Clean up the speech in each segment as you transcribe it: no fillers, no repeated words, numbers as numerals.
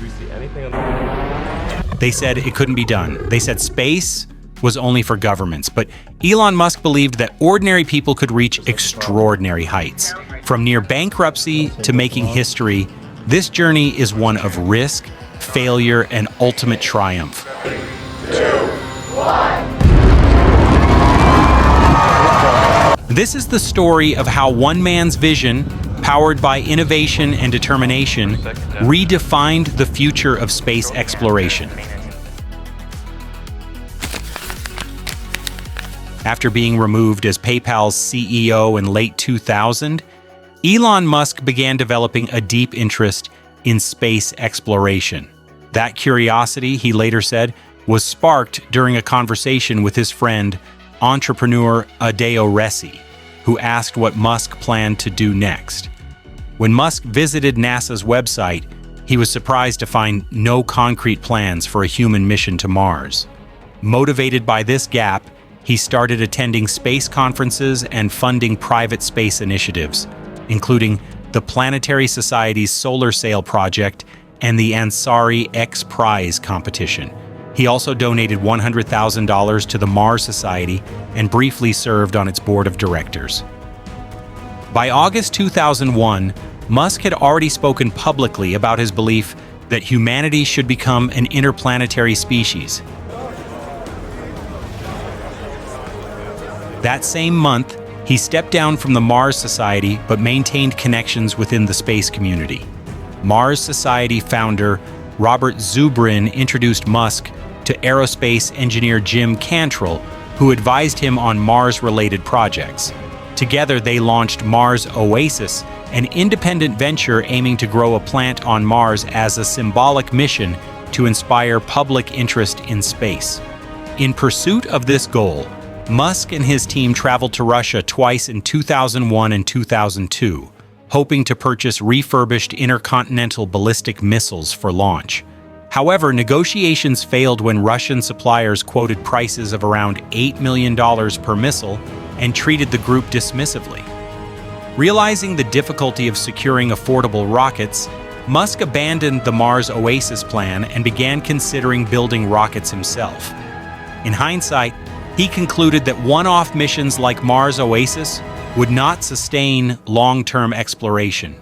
Do we see anything on the... They said it couldn't be done. They said space was only for governments. But Elon Musk believed that ordinary people could reach extraordinary heights. From near bankruptcy to making history, this journey is one of risk, failure, and ultimate triumph. 3, 2, 1. This is the story of how one man's vision, powered by innovation and determination, redefined the future of space exploration. After being removed as PayPal's CEO in late 2000, Elon Musk began developing a deep interest in space exploration. That curiosity, he later said, was sparked during a conversation with his friend, entrepreneur Avionics, who asked what Musk planned to do next. When Musk visited NASA's website, he was surprised to find no concrete plans for a human mission to Mars. Motivated by this gap, he started attending space conferences and funding private space initiatives, including the Planetary Society's Solar Sail project and the Ansari X Prize competition. He also donated $100,000 to the Mars Society and briefly served on its board of directors. By August 2001, Musk had already spoken publicly about his belief that humanity should become an interplanetary species. That same month, he stepped down from the Mars Society but maintained connections within the space community. Mars Society founder Robert Zubrin introduced Musk to aerospace engineer Jim Cantrell, who advised him on Mars-related projects. Together, they launched Mars Oasis, an independent venture aiming to grow a plant on Mars as a symbolic mission to inspire public interest in space. In pursuit of this goal, Musk and his team traveled to Russia twice in 2001 and 2002, hoping to purchase refurbished intercontinental ballistic missiles for launch. However, negotiations failed when Russian suppliers quoted prices of around $8 million per missile and treated the group dismissively. Realizing the difficulty of securing affordable rockets, Musk abandoned the Mars Oasis plan and began considering building rockets himself. In hindsight, he concluded that one-off missions like Mars Oasis would not sustain long-term exploration.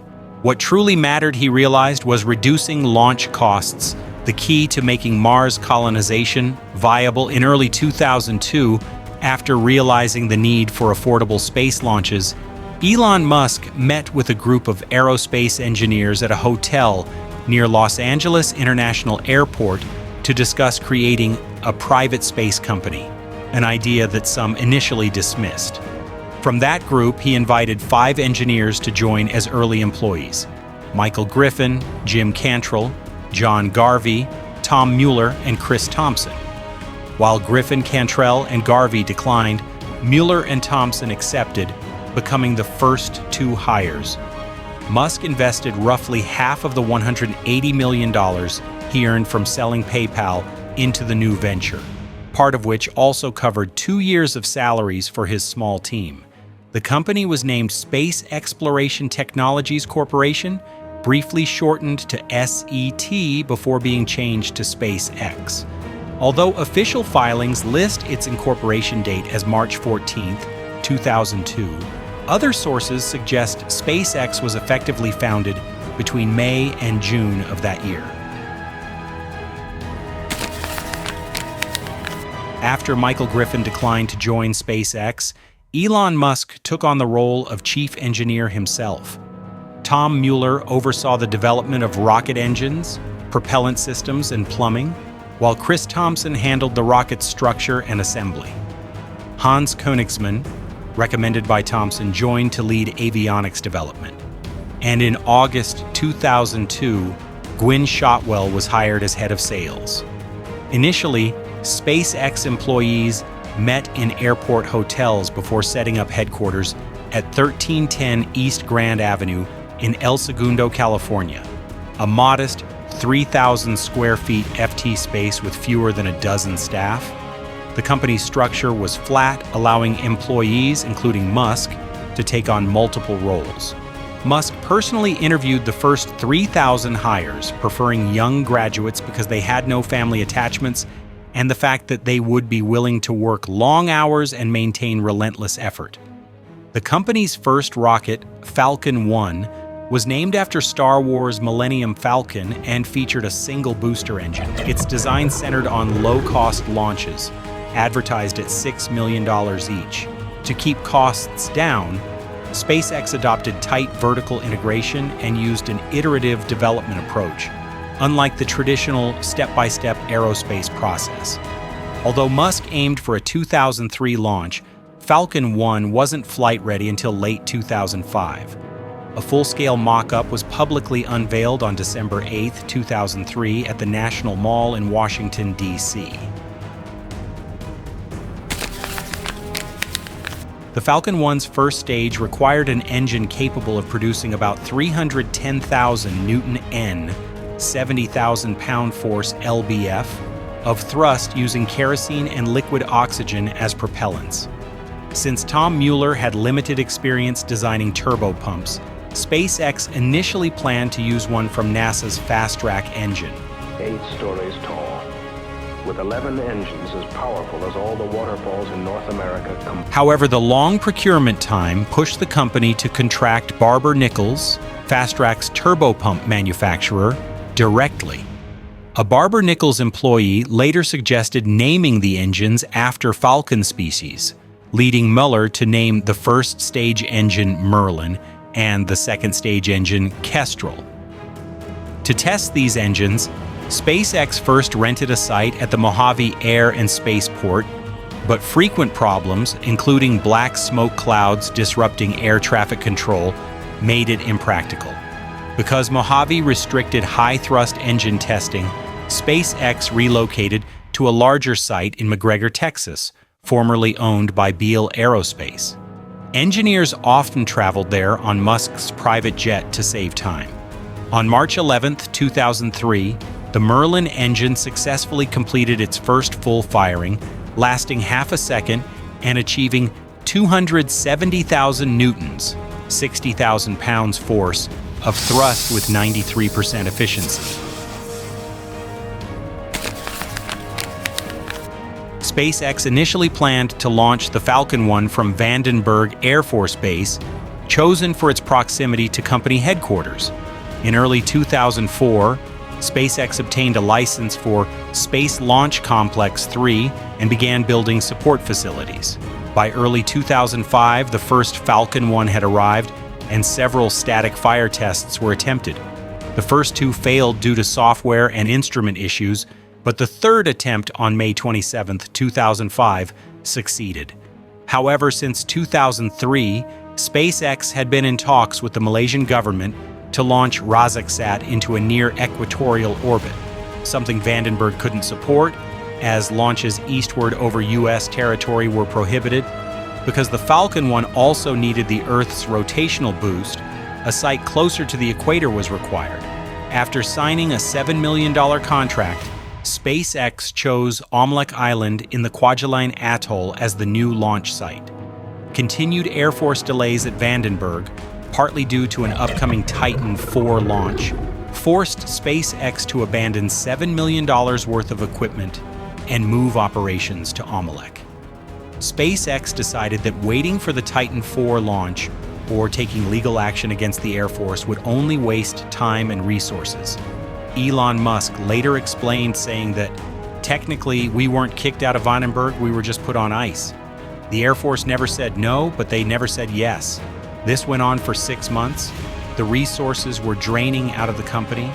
What truly mattered, he realized, was reducing launch costs, the key to making Mars colonization viable. In early 2002, after realizing the need for affordable space launches, Elon Musk met with a group of aerospace engineers at a hotel near Los Angeles International Airport to discuss creating a private space company, an idea that some initially dismissed. From that group, he invited 5 engineers to join as early employees: Michael Griffin, Jim Cantrell, John Garvey, Tom Mueller, and Chris Thompson. While Griffin, Cantrell, and Garvey declined, Mueller and Thompson accepted, becoming the first 2 hires. Musk invested roughly half of the $180 million he earned from selling PayPal into the new venture, part of which also covered 2 years of salaries for his small team. The company was named Space Exploration Technologies Corporation, briefly shortened to SET before being changed to SpaceX. Although official filings list its incorporation date as March 14, 2002, other sources suggest SpaceX was effectively founded between May and June of that year. After Michael Griffin declined to join SpaceX, Elon Musk took on the role of chief engineer himself. Tom Mueller oversaw the development of rocket engines, propellant systems, and plumbing, while Chris Thompson handled the rocket's structure and assembly. Hans Koenigsmann, recommended by Thompson, joined to lead avionics development. And in August 2002, Gwynne Shotwell was hired as head of sales. Initially, SpaceX employees met in airport hotels before setting up headquarters at 1310 East Grand Avenue in El Segundo, California, a modest 3,000 square feet FT space with fewer than a dozen staff. The company's structure was flat, allowing employees, including Musk, to take on multiple roles. Musk personally interviewed the first 3,000 hires, preferring young graduates because they had no family attachments and the fact that they would be willing to work long hours and maintain relentless effort. The company's first rocket, Falcon 1, was named after Star Wars' Millennium Falcon and featured a single booster engine. Its design centered on low-cost launches, advertised at $6 million each. To keep costs down, SpaceX adopted tight vertical integration and used an iterative development approach, unlike the traditional step-by-step aerospace process. Although Musk aimed for a 2003 launch, Falcon 1 wasn't flight-ready until late 2005. A full-scale mock-up was publicly unveiled on December 8, 2003 at the National Mall in Washington, D.C. The Falcon 1's first stage required an engine capable of producing about 310,000 Newton-N, 70,000 pound-force lbf, of thrust using kerosene and liquid oxygen as propellants. Since Tom Mueller had limited experience designing turbopumps, SpaceX initially planned to use one from NASA's Fast Track engine. 8 stories tall, with 11 engines as powerful as all the waterfalls in North America combined. However, the long procurement time pushed the company to contract Barber-Nichols, Fast Track's turbopump manufacturer, directly. A Barber-Nichols employee later suggested naming the engines after Falcon species, leading Mueller to name the first stage engine Merlin and the second stage engine Kestrel. To test these engines, SpaceX first rented a site at the Mojave Air and Spaceport, but frequent problems, including black smoke clouds disrupting air traffic control, made it impractical. Because Mojave restricted high-thrust engine testing, SpaceX relocated to a larger site in McGregor, Texas, formerly owned by Beale Aerospace. Engineers often traveled there on Musk's private jet to save time. On March 11, 2003, the Merlin engine successfully completed its first full firing, lasting half a second and achieving 270,000 newtons, 60,000 pounds force, of thrust with 93% efficiency. SpaceX initially planned to launch the Falcon 1 from Vandenberg Air Force Base, chosen for its proximity to company headquarters. In early 2004, SpaceX obtained a license for Space Launch Complex 3 and began building support facilities. By early 2005, the first Falcon 1 had arrived, and several static fire tests were attempted. The first two failed due to software and instrument issues, but the third attempt on May 27, 2005, succeeded. However, since 2003, SpaceX had been in talks with the Malaysian government to launch Razaksat into a near-equatorial orbit, something Vandenberg couldn't support, as launches eastward over U.S. territory were prohibited. Because the Falcon 1 also needed the Earth's rotational boost, a site closer to the equator was required. After signing a $7 million contract, SpaceX chose Omelek Island in the Kwajalein Atoll as the new launch site. Continued Air Force delays at Vandenberg, partly due to an upcoming Titan IV launch, forced SpaceX to abandon $7 million worth of equipment and move operations to Omelek. SpaceX decided that waiting for the Titan IV launch or taking legal action against the Air Force would only waste time and resources. Elon Musk later explained, saying that, "Technically, we weren't kicked out of Vandenberg, we were just put on ice. The Air Force never said no, but they never said yes. This went on for 6 months. The resources were draining out of the company.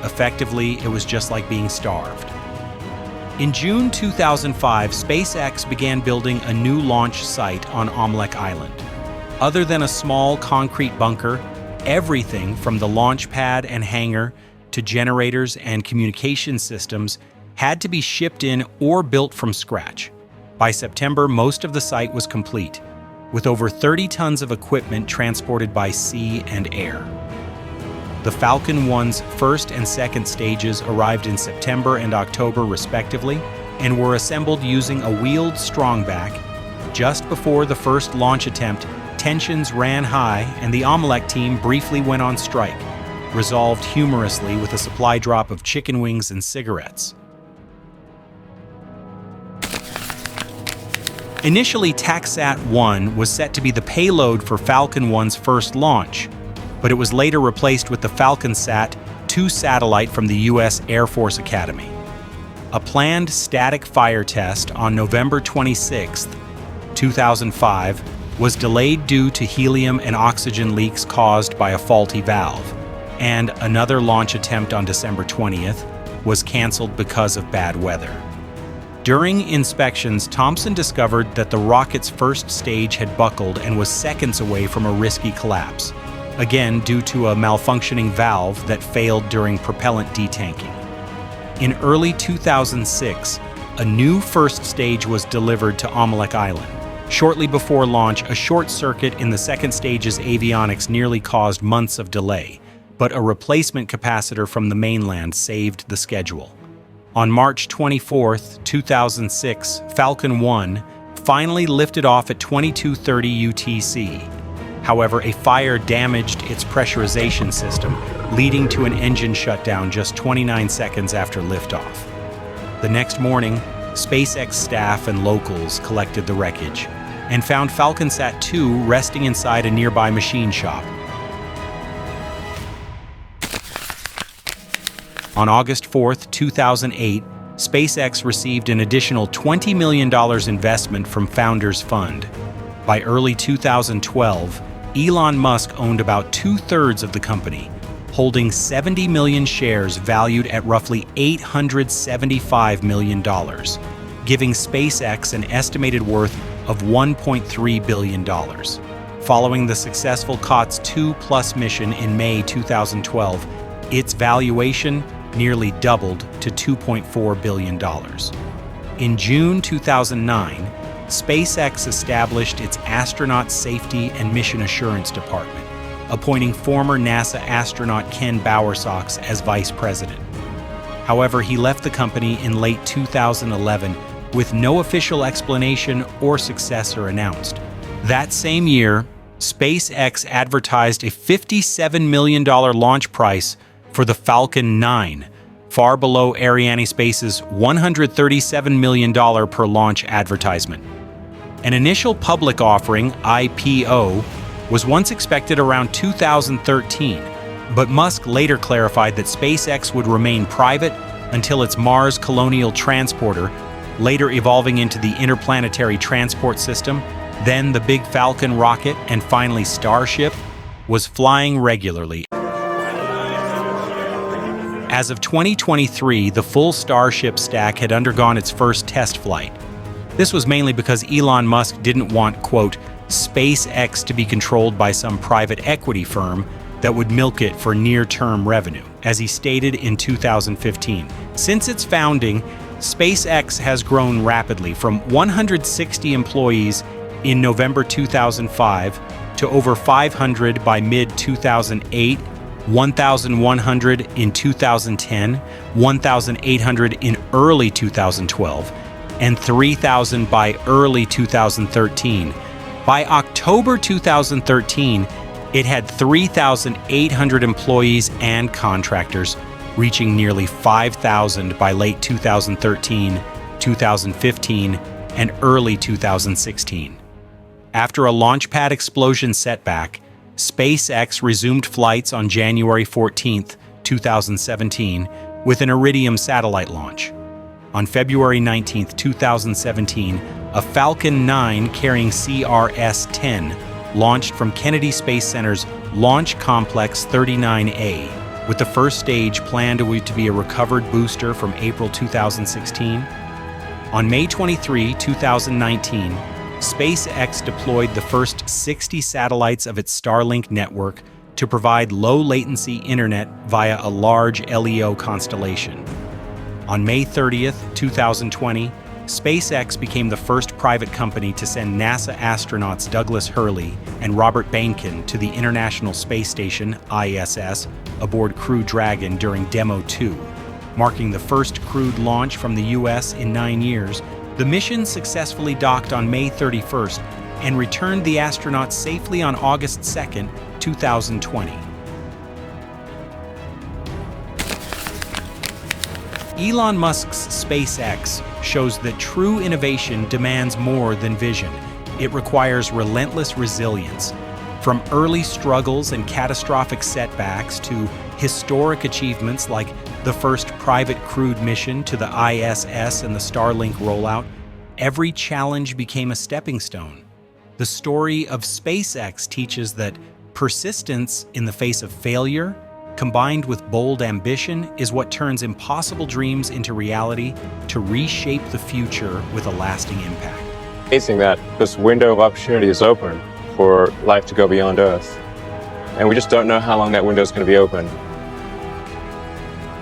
Effectively, it was just like being starved." In June 2005, SpaceX began building a new launch site on Omelek Island. Other than a small concrete bunker, everything from the launch pad and hangar to generators and communication systems had to be shipped in or built from scratch. By September, most of the site was complete, with over 30 tons of equipment transported by sea and air. The Falcon 1's first and second stages arrived in September and October respectively, and were assembled using a wheeled strongback just before the first launch attempt Tensions ran high, and the Omelek team briefly went on strike, resolved humorously with a supply drop of chicken wings and cigarettes. Initially, TACSAT-1 was set to be the payload for Falcon 1's first launch, but it was later replaced with the Falcon Sat-2 satellite from the U.S. Air Force Academy. A planned static fire test on November 26, 2005, was delayed due to helium and oxygen leaks caused by a faulty valve, and another launch attempt on December 20th was canceled because of bad weather. During inspections, Thompson discovered that the rocket's first stage had buckled and was seconds away from a risky collapse, again due to a malfunctioning valve that failed during propellant detanking. In early 2006, a new first stage was delivered to Omelek Island. Shortly before launch, a short circuit in the second stage's avionics nearly caused months of delay, but a replacement capacitor from the mainland saved the schedule. On March 24, 2006, Falcon 1 finally lifted off at 22:30 UTC. However, a fire damaged its pressurization system, leading to an engine shutdown just 29 seconds after liftoff. The next morning, SpaceX staff and locals collected the wreckage and found Falcon Sat-2 resting inside a nearby machine shop. On August 4, 2008, SpaceX received an additional $20 million investment from Founders Fund. By early 2012, Elon Musk owned about 2/3 of the company, holding 70 million shares valued at roughly $875 million, giving SpaceX an estimated worth of $1.3 billion. Following the successful COTS 2+ mission in May 2012, its valuation nearly doubled to $2.4 billion. In June 2009, SpaceX established its Astronaut Safety and Mission Assurance Department, appointing former NASA astronaut Ken Bowersox as vice president. However, he left the company in late 2011 with no official explanation or successor announced. That same year, SpaceX advertised a $57 million launch price for the Falcon 9, far below Arianespace's $137 million per launch advertisement. An initial public offering, IPO, was once expected around 2013, but Musk later clarified that SpaceX would remain private until its Mars Colonial Transporter, later evolving into the Interplanetary Transport System, then the Big Falcon rocket, and finally Starship, was flying regularly. As of 2023, the full Starship stack had undergone its first test flight. This was mainly because Elon Musk didn't want, quote, SpaceX to be controlled by some private equity firm that would milk it for near-term revenue, as he stated in 2015. Since its founding, SpaceX has grown rapidly from 160 employees in November 2005 to over 500 by mid-2008, 1,100 in 2010, 1,800 in early 2012, and 3,000 by early 2013. By October 2013, it had 3,800 employees and contractors, reaching nearly 5,000 by late 2013, 2015, and early 2016. After a launchpad explosion setback, SpaceX resumed flights on January 14, 2017, with an Iridium satellite launch. On February 19, 2017, a Falcon 9 carrying CRS-10 launched from Kennedy Space Center's Launch Complex 39A, with the first stage planned to be a recovered booster from April 2016. On May 23, 2019, SpaceX deployed the first 60 satellites of its Starlink network to provide low-latency internet via a large LEO constellation. On May 30, 2020, SpaceX became the first private company to send NASA astronauts Douglas Hurley and Robert Behnken to the International Space Station, ISS, aboard Crew Dragon during Demo 2. Marking the first crewed launch from the U.S. in 9 years, the mission successfully docked on May 31st and returned the astronauts safely on August 2nd, 2020. Elon Musk's SpaceX shows that true innovation demands more than vision. It requires relentless resilience. From early struggles and catastrophic setbacks to historic achievements like the first private crewed mission to the ISS and the Starlink rollout, every challenge became a stepping stone. The story of SpaceX teaches that persistence in the face of failure, combined with bold ambition, is what turns impossible dreams into reality to reshape the future with a lasting impact. Amazing that this window of opportunity is open for life to go beyond Earth. And we just don't know how long that window is going to be open.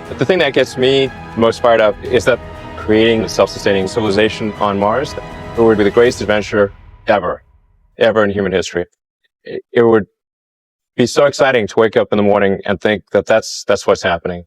But the thing that gets me most fired up is that creating a self-sustaining civilization on Mars, it would be the greatest adventure ever in human history. It would be so exciting to wake up in the morning and think that that's what's happening.